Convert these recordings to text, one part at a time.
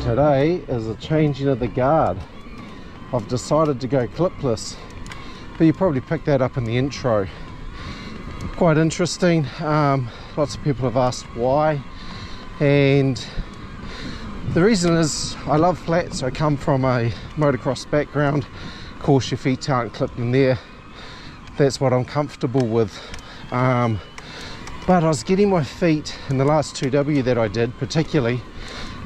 Today is a changing of the guard. I've decided to go clipless, but you probably picked that up in the intro. Quite interesting. Lots of people have asked why, and the reason is I love flats. I come from a motocross background. Of course, your feet aren't clipped in there. That's what I'm comfortable with. But I was getting my feet in the last 2W that I did, particularly,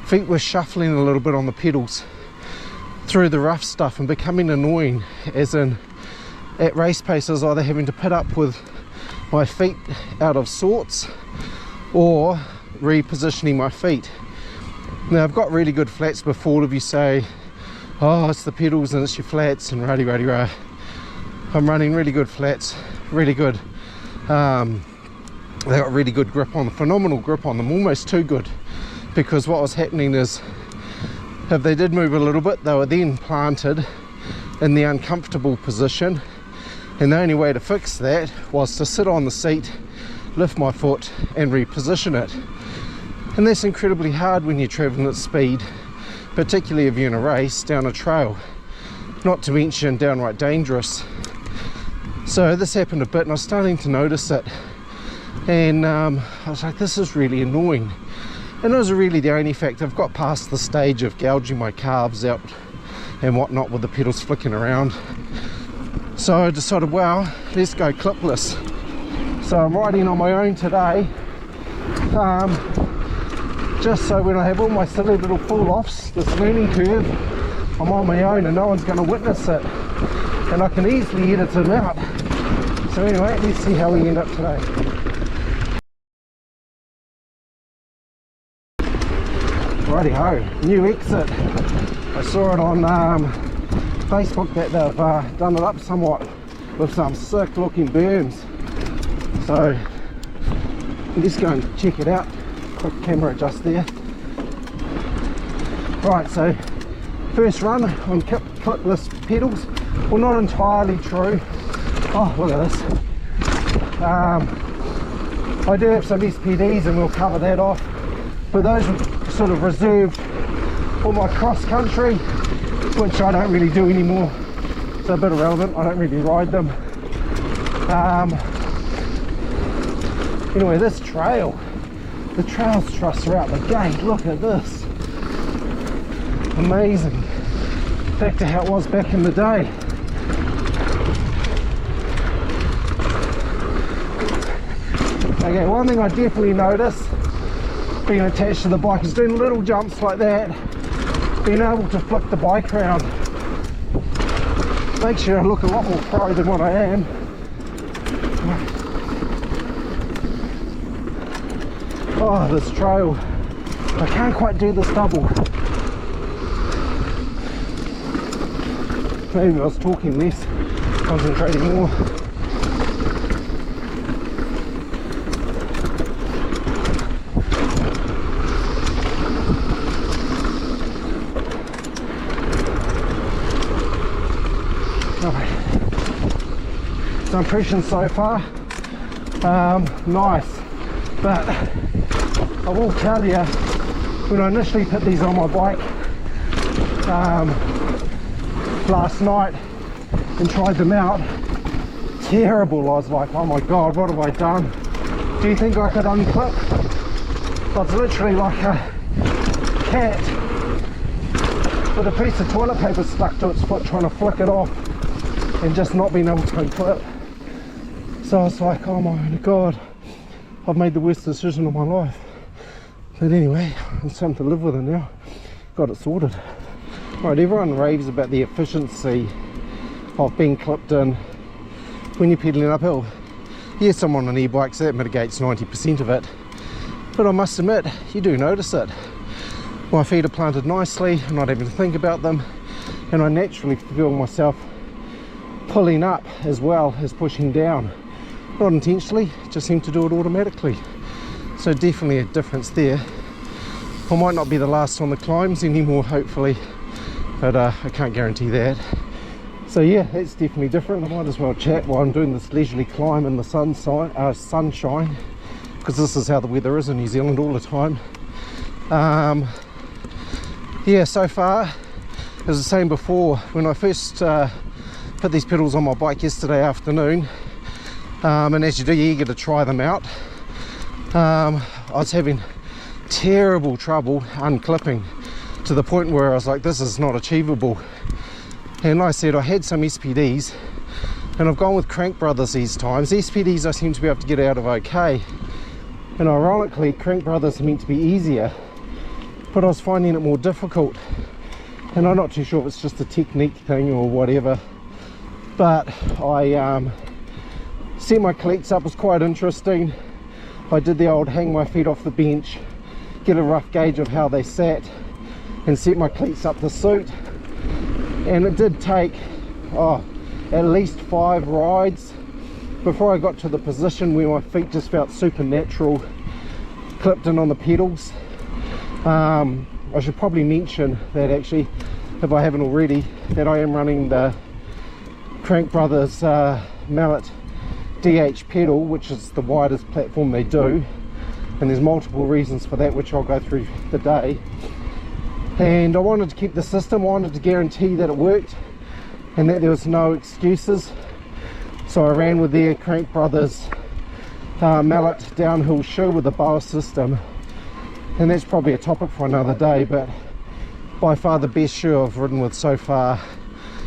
feet were shuffling a little bit on the pedals through the rough stuff and becoming annoying, as in at race pace I was either having to put up with my feet out of sorts or repositioning my feet. Now I've got really good flats, before all of you say, oh, it's the pedals and it's your flats and rah. I'm running really good flats, really good. They got really good grip on them, phenomenal grip on them, almost too good, because what was happening is if they did move a little bit, they were then planted in the uncomfortable position, and the only way to fix that was to sit on the seat, lift my foot and reposition it. And that's incredibly hard when you're traveling at speed, particularly if you're in a race down a trail, not to mention downright dangerous. So this happened a bit and I was starting to notice it, and I was like, this is really annoying. And it was really the only fact. I've got past the stage of gouging my calves out and whatnot with the pedals flicking around. So I decided, well, let's go clipless. So I'm riding on my own today, just so when I have all my silly little fall-offs, this learning curve, I'm on my own and no one's going to witness it, and I can easily edit them out. So anyway, let's see how we end up today. Righty-ho, new exit. I saw it on Facebook that they've done it up somewhat with some sick looking berms. So let's go and check it out. Quick camera adjust there. Right, so first run on clipless pedals. Well, not entirely true. Oh, look at this. I do have some SPDs and we'll cover that off, but those are sort of reserved for my cross country, which I don't really do anymore. So a bit irrelevant, I don't really ride them. Anyway, this trail, the trails truss are out the gate. Look at this, amazing. Back to how it was back in the day. Okay, one thing I definitely noticed being attached to the bike is doing little jumps like that, being able to flip the bike around. Makes you look a lot more pro than what I am. Oh, this trail, I can't quite do this double. Maybe I was talking less, concentrating more. So impressions so far, nice, but I will tell you, when I initially put these on my bike last night and tried them out, terrible. I was like, oh my god, what have I done? Do you think I could unclip? It's literally like a cat with a piece of toilet paper stuck to its foot trying to flick it off and just not being able to unclip. So I was like, oh my god, I've made the worst decision of my life. But anyway, I'm starting to live with it now. Got it sorted. Right, everyone raves about the efficiency of being clipped in when you're pedaling uphill. Yes, I'm on an e-bike, so that mitigates 90% of it. But I must admit, you do notice it. My feet are planted nicely, I'm not having to think about them, and I naturally feel myself pulling up as well as pushing down. Not intentionally, just seem to do it automatically. So definitely a difference there. I might not be the last on the climbs anymore, hopefully, but I can't guarantee that. So yeah, it's definitely different. I might as well chat while I'm doing this leisurely climb in the sunshine, because this is how the weather is in New Zealand all the time. Yeah, so far, as I was saying before, when I first put these pedals on my bike yesterday afternoon, and as you do, you're eager to try them out, I was having terrible trouble unclipping, to the point where I was like, this is not achievable. And like I said, I had some SPDs, and I've gone with Crankbrothers these times. SPDs I seem to be able to get out of okay, and ironically Crankbrothers are meant to be easier, but I was finding it more difficult, and I'm not too sure if it's just a technique thing or whatever. But I set my cleats up. It was quite interesting. I did the old hang my feet off the bench, get a rough gauge of how they sat, and set my cleats up to suit. And it did take at least 5 rides before I got to the position where my feet just felt supernatural, clipped in on the pedals. I should probably mention that, actually, if I haven't already, that I am running the Crankbrothers Mallet DH pedal, which is the widest platform they do, and there's multiple reasons for that, which I'll go through the day. And I wanted to keep the system, I wanted to guarantee that it worked and that there was no excuses, so I ran with their Crankbrothers Mallet downhill shoe with the boa system. And that's probably a topic for another day, but by far the best shoe I've ridden with so far,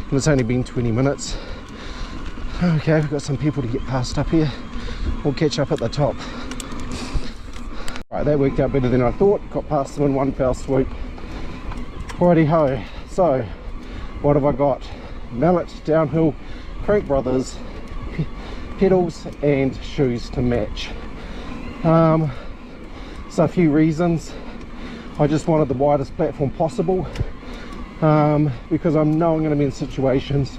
and it's only been 20 minutes. Okay, we've got some people to get past up here. We'll catch up at the top. Right, that worked out better than I thought. Got past them in one fell swoop. Righty ho. So, what have I got? Mallet downhill, Crankbrothers pedals and shoes to match. So a few reasons. I just wanted the widest platform possible, because I know I'm going to be in situations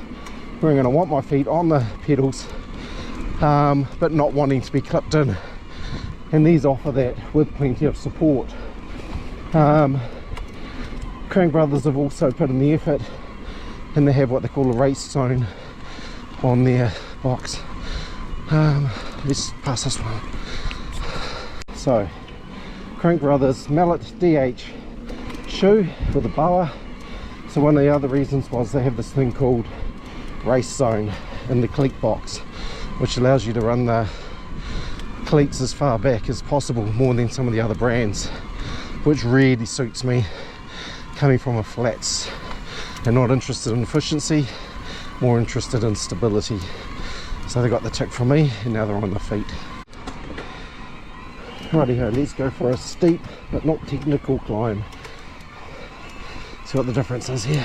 where I'm going to want my feet on the pedals, but not wanting to be clipped in, and these offer that with plenty of support. Crankbrothers have also put in the effort, and they have what they call a race zone on their box. Let's pass this one. So, Crankbrothers Mallet DH shoe with a boa. So one of the other reasons was they have this thing called race zone in the cleat box, which allows you to run the cleats as far back as possible, more than some of the other brands, which really suits me, coming from a flats and not interested in efficiency, more interested in stability. So they got the tick from me, and now they're on the feet. Righty-ho, let's go for a steep but not technical climb. See what the difference is here.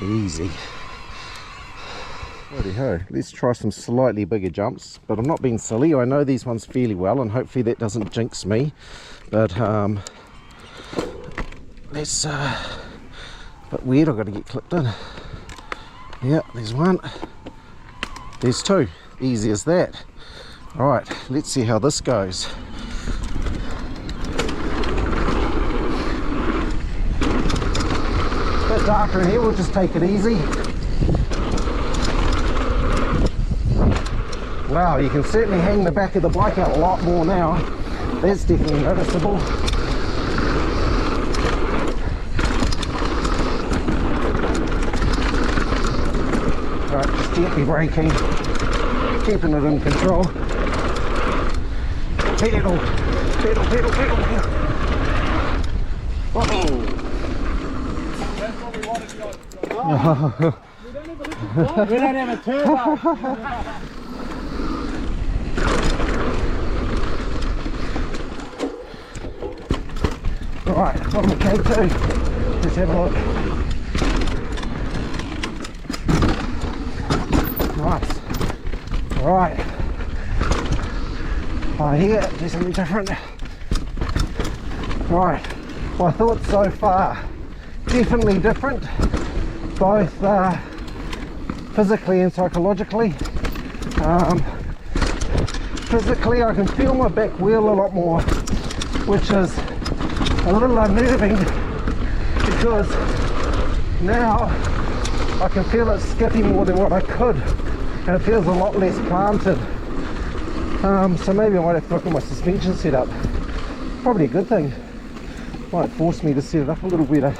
Easy. Righty-ho, let's try some slightly bigger jumps, but I'm not being silly. I know these ones fairly well, and hopefully that doesn't jinx me. But let's but weird, I've got to get clipped in. Yeah, there's one. There's two. Easy as that. Alright, let's see how this goes. It's a bit darker in here, we'll just take it easy. Wow, you can certainly hang the back of the bike out a lot more now. That's definitely noticeable. Alright, just gently braking, keeping it in control. Pedal, pedal, pedal, pedal, pedal. Whoa. That's what we wanted to go. We don't have a turbo. Alright, on the K2. Let's have a look. Nice. Alright. Here, do something different. Right. My thoughts so far, definitely different, both physically and psychologically. Physically, I can feel my back wheel a lot more, which is a little unnerving, because now I can feel it skipping more than what I could and it feels a lot less planted. So maybe I might have to look at my suspension setup. Probably a good thing. Might force me to set it up a little better.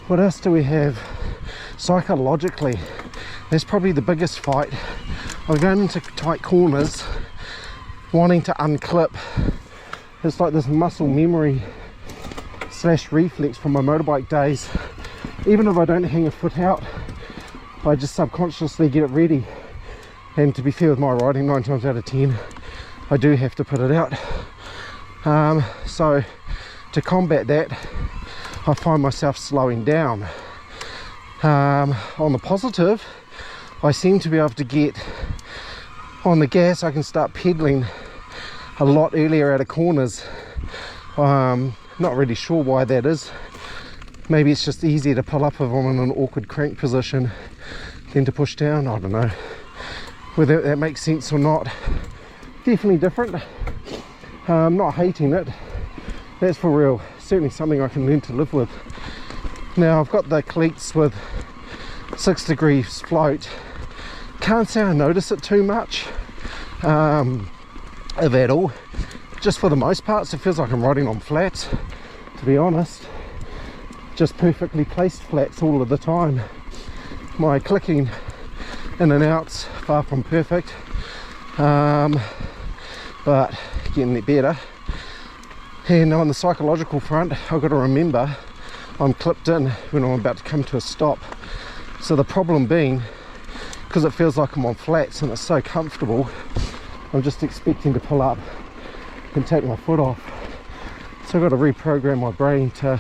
What else do we have? Psychologically, that's probably the biggest fight. I'm going into tight corners, wanting to unclip. It's like this muscle memory / reflex from my motorbike days. Even if I don't hang a foot out, I just subconsciously get it ready. And to be fair with my riding, 9 times out of 10, I do have to put it out. So to combat that, I find myself slowing down. On the positive, I seem to be able to get on the gas. I can start pedaling a lot earlier out of corners. Not really sure why that is. Maybe it's just easier to pull up if I'm in an awkward crank position than to push down. I don't know whether that makes sense or not. Definitely different. Not hating it, that's for real. Certainly something I can learn to live with. Now I've got the cleats with 6 degrees float. Can't say I notice it too much, if at all. Just for the most part, it feels like I'm riding on flats, to be honest. Just perfectly placed flats all of the time. My clicking in and out's far from perfect, but getting it better. And on the psychological front, I've got to remember I'm clipped in when I'm about to come to a stop. So the problem being, because it feels like I'm on flats and it's so comfortable, I'm just expecting to pull up and take my foot off. So I've got to reprogram my brain to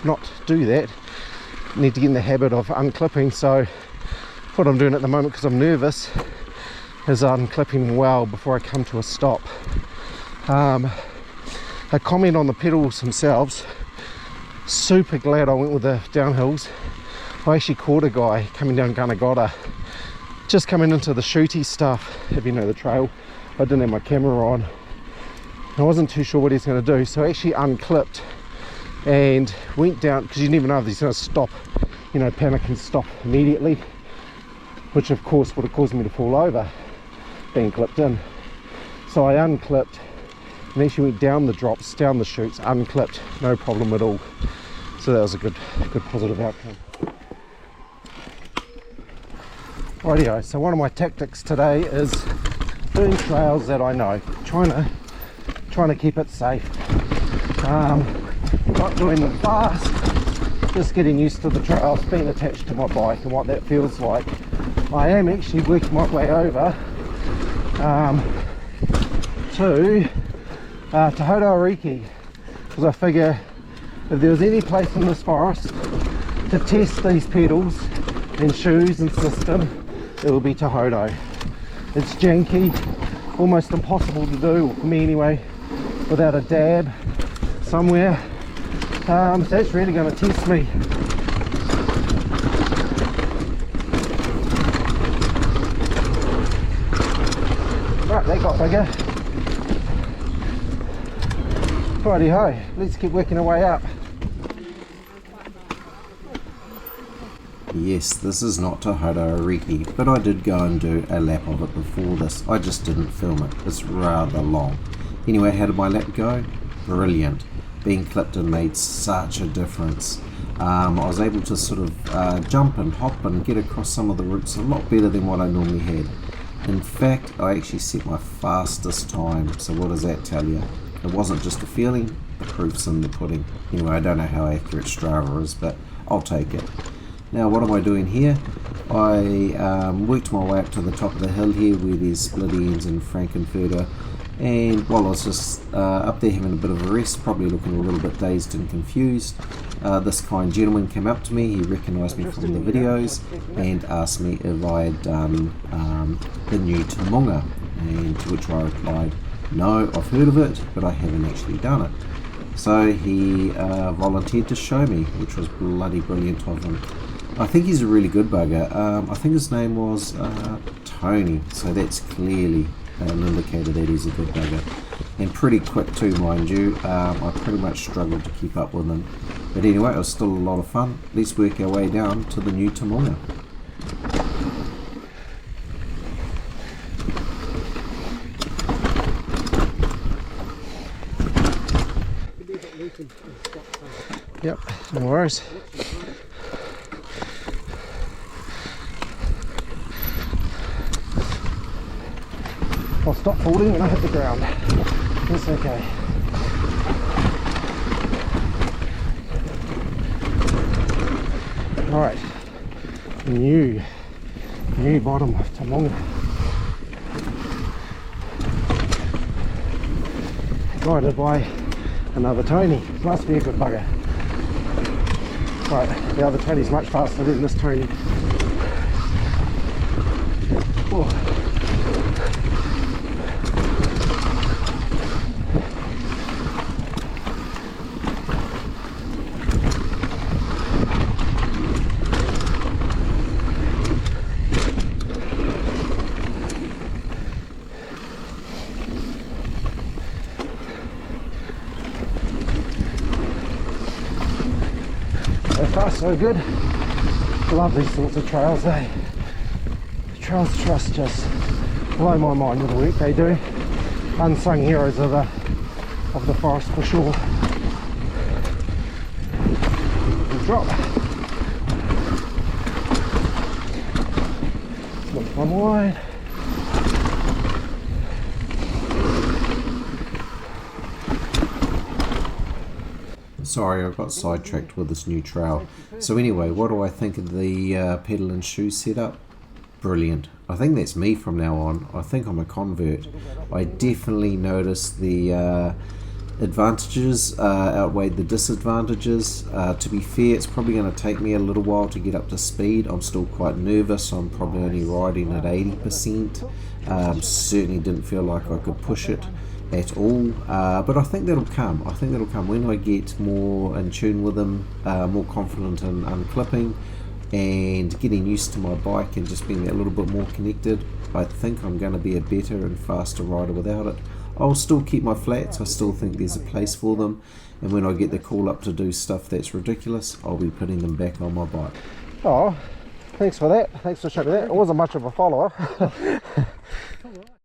not do that. Need to get in the habit of unclipping. So what I'm doing at the moment, because I'm nervous, is unclipping well before I come to a stop. A comment on the pedals themselves. Super glad I went with the downhills. I actually caught a guy coming down Gunnagotta, just coming into the shooty stuff, if you know the trail. I didn't have my camera on. I wasn't too sure what he's going to do, so I actually unclipped and went down, because you never know if he's going to stop, you know, panic and stop immediately, which of course would have caused me to fall over being clipped in. So I unclipped and actually went down the drops, down the chutes, unclipped, no problem at all. So that was a good positive outcome. Rightio, so one of my tactics today is doing trails that I know, trying to keep it safe. Not doing them fast, just getting used to the trails, being attached to my bike and what that feels like. I am actually working my way over to Te Mounga, because I figure if there was any place in this forest to test these pedals and shoes and system, it will be Te Mounga. It's janky, almost impossible to do, for me anyway, without a dab somewhere. So that's really going to test me. Right, that got bigger. Righty ho, let's keep working our way up. Yes, this is not Te Mounga, but I did go and do a lap of it before this. I just didn't film it, it's rather long. Anyway, how did my lap go? Brilliant. Being clipped in made such a difference. I was able to sort of jump and hop and get across some of the routes a lot better than what I normally had. In fact, I actually set my fastest time, so what does that tell you? It wasn't just a feeling, the proof's in the pudding. Anyway, I don't know how accurate Strava is, but I'll take it. Now, what am I doing here? I worked my way up to the top of the hill here where there's split ends and Frankenfurter, and while I was just up there having a bit of a rest, probably looking a little bit dazed and confused, this kind gentleman came up to me. He recognised me from the videos and asked me if I had done the new Te Mounga, and to which I replied, no, I've heard of it, but I haven't actually done it. So he volunteered to show me, which was bloody brilliant of him. I think he's a really good bugger. I think his name was Tony, so that's clearly an indicator that he's a good bugger. and pretty quick too, mind you. I pretty much struggled to keep up with them, but anyway, it was still a lot of fun. Let's work our way down to the new Te Mounga. Yep, no worries. I'll stop folding when I hit the ground. It's okay. Alright, new bottom of Te Mounga. Guided by another Tony. Must be a good bugger. Right, the other Tony's much faster than this Tony. Oh. So far so good. Love these sorts of trails, eh? The Trails Trust just blow my mind with the work they do. Unsung heroes of the forest for sure. Good drop. Look one wide. Sorry, I got sidetracked with this new trail. So anyway, what do I think of the pedal and shoe setup? Brilliant. I think that's me from now on. I think I'm a convert. I definitely noticed the advantages outweighed the disadvantages. To be fair, it's probably going to take me a little while to get up to speed. I'm still quite nervous. I'm probably only riding at 80%. Certainly didn't feel like I could push it at all, but I think that'll come. I think that'll come when I get more in tune with them, more confident in unclipping and getting used to my bike and just being a little bit more connected. I think I'm going to be a better and faster rider without it. I'll still keep my flats. I still think there's a place for them, and when I get the call up to do stuff that's ridiculous, I'll be putting them back on my bike. Oh, thanks for that. Thanks for showing me that. I wasn't much of a follower.